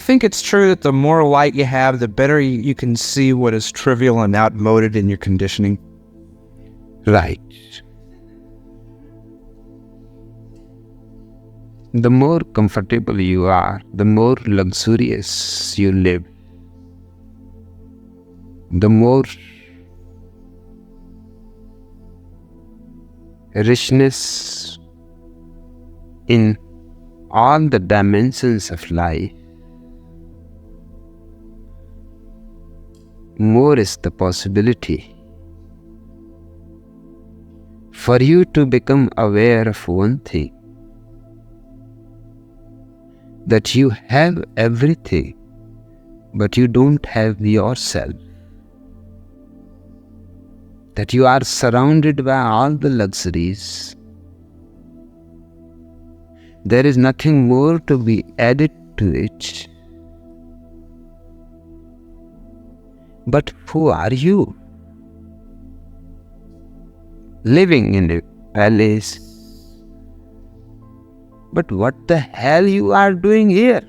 you think it's true that the more light you have, the better you can see what is trivial and outmoded in your conditioning? Right. The more comfortable you are, the more luxurious you live, the more richness in all the dimensions of life, more is the possibility for you to become aware of one thing, that you have everything, but you don't have yourself. That you are surrounded by all the luxuries. There is nothing more to be added to it. But who are you? Living in a palace. But what the hell you are doing here?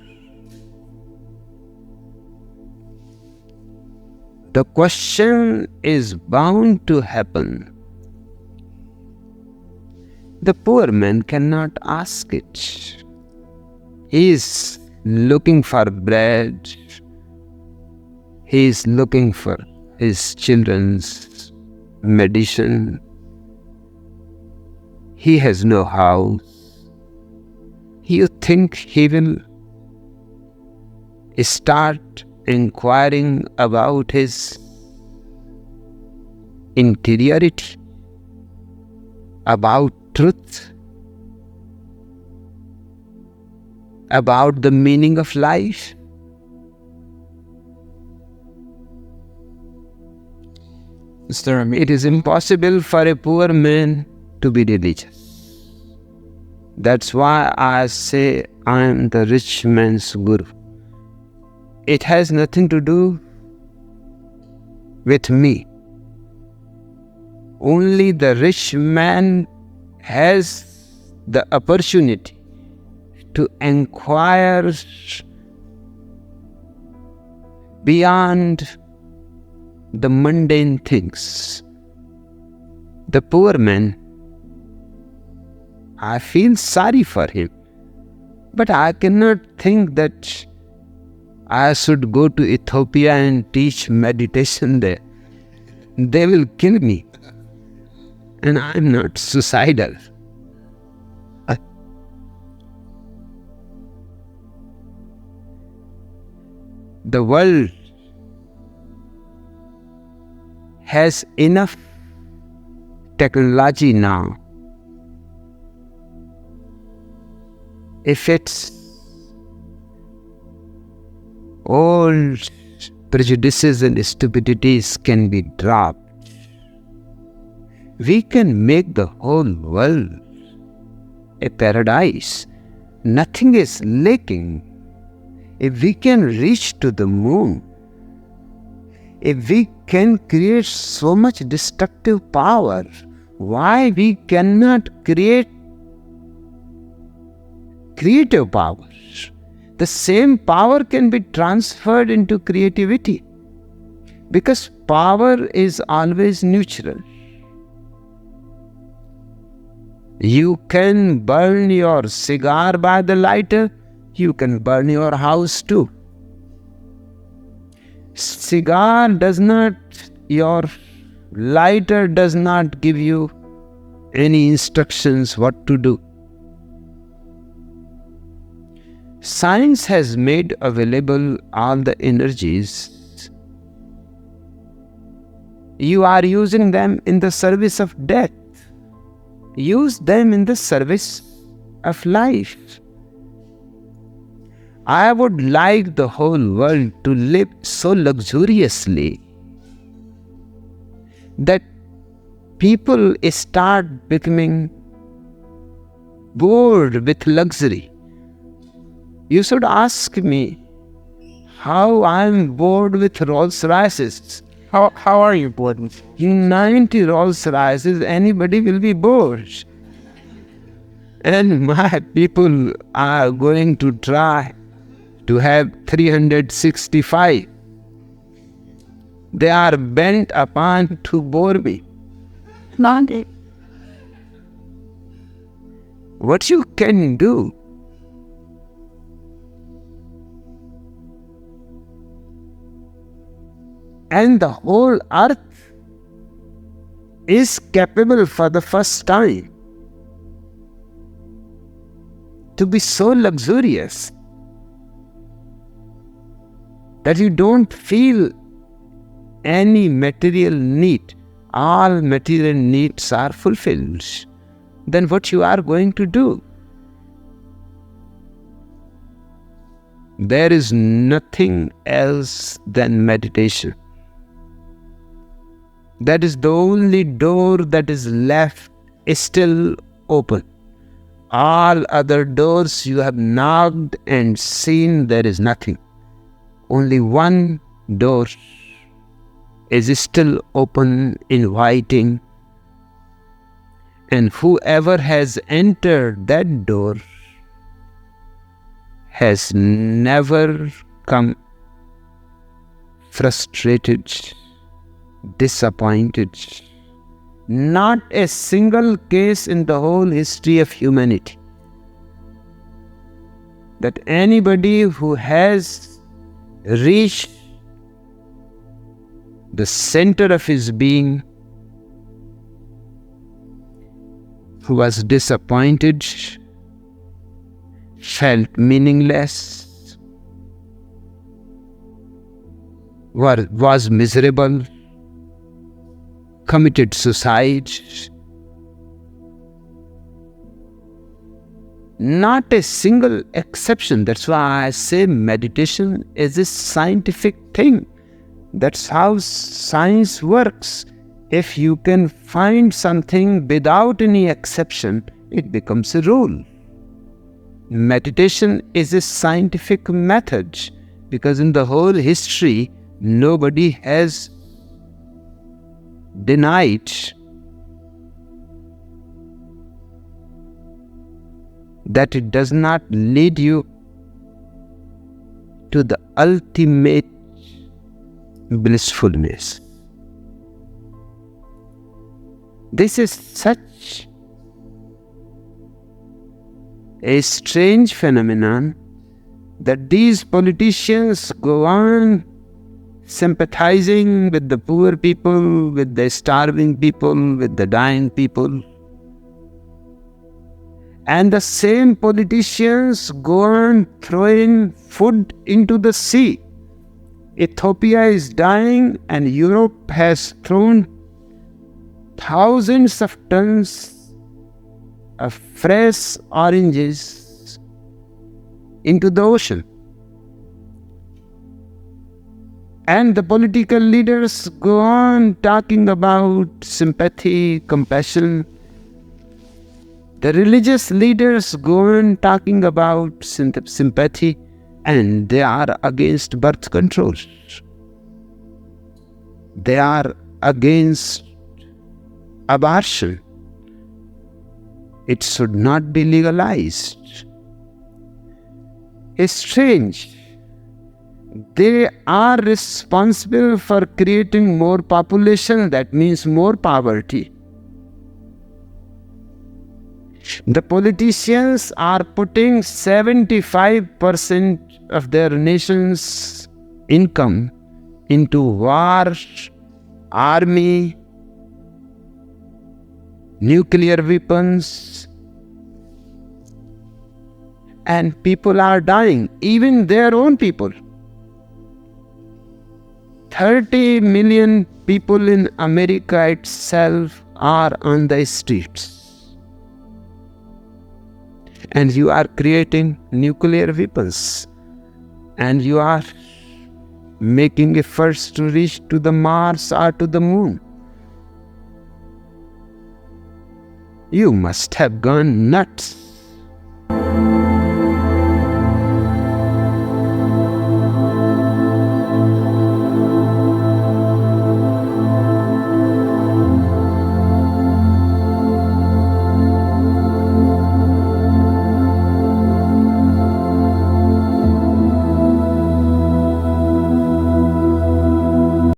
The question is bound to happen. The poor man cannot ask it. He is looking for bread. He is looking for his children's medicine. He has no house. You think he will start inquiring about his interiority, about truth, about the meaning of life? It is impossible for a poor man to be religious. That's why I say I am the rich man's guru. It has nothing to do with me. Only the rich man has the opportunity to inquire beyond the mundane things. The poor man, I feel sorry for him, but I cannot think that I should go to Ethiopia and teach meditation there. They will kill me. And I am not suicidal. The world has enough technology now. If its old prejudices and stupidities can be dropped, we can make the whole world a paradise. Nothing is lacking. If we can reach to the moon, if we can create so much destructive power, why we cannot create creative power? The same power can be transferred into creativity, because power is always neutral. You can burn your cigar by the lighter, you can burn your house too. Your lighter does not give you any instructions what to do. Science has made available all the energies. You are using them in the service of death. Use them in the service of life. I would like the whole world to live so luxuriously that people start becoming bored with luxury. You should ask me how I am bored with Rolls Royces. How are you bored with? 90 Rolls Royces, anybody will be bored. And my people are going to try to have 365. They are bent upon to bore me. What you can do? And the whole earth is capable for the first time to be so luxurious that you don't feel any material need. All material needs are fulfilled. Then what you are going to do? There is nothing else than meditation. That is the only door that is left is still open. All other doors you have knocked and seen there is nothing. Only one door is still open, inviting. And whoever has entered that door has never come frustrated, disappointed. Not a single case in the whole history of humanity that anybody who has reached the center of his being, who was disappointed, felt meaningless, was miserable, committed suicide. Not a single exception. That's why I say meditation is a scientific thing. That's how science works. If you can find something without any exception, it becomes a rule. Meditation is a scientific method because in the whole history, nobody has denied that it does not lead you to the ultimate blissfulness. This is such a strange phenomenon that these politicians go on sympathizing with the poor people, with the starving people, with the dying people. And the same politicians go on throwing food into the sea. Ethiopia is dying and Europe has thrown thousands of tons of fresh oranges into the ocean. And the political leaders go on talking about sympathy, compassion. The religious leaders go on talking about sympathy, and they are against birth control. They are against abortion. It should not be legalized. It's strange. They are responsible for creating more population, that means more poverty. The politicians are putting 75% of their nation's income into war, army, nuclear weapons, and people are dying, even their own people. 30 million people in America itself are on the streets. And you are creating nuclear weapons. And you are making efforts to reach to the Mars or to the moon. You must have gone nuts.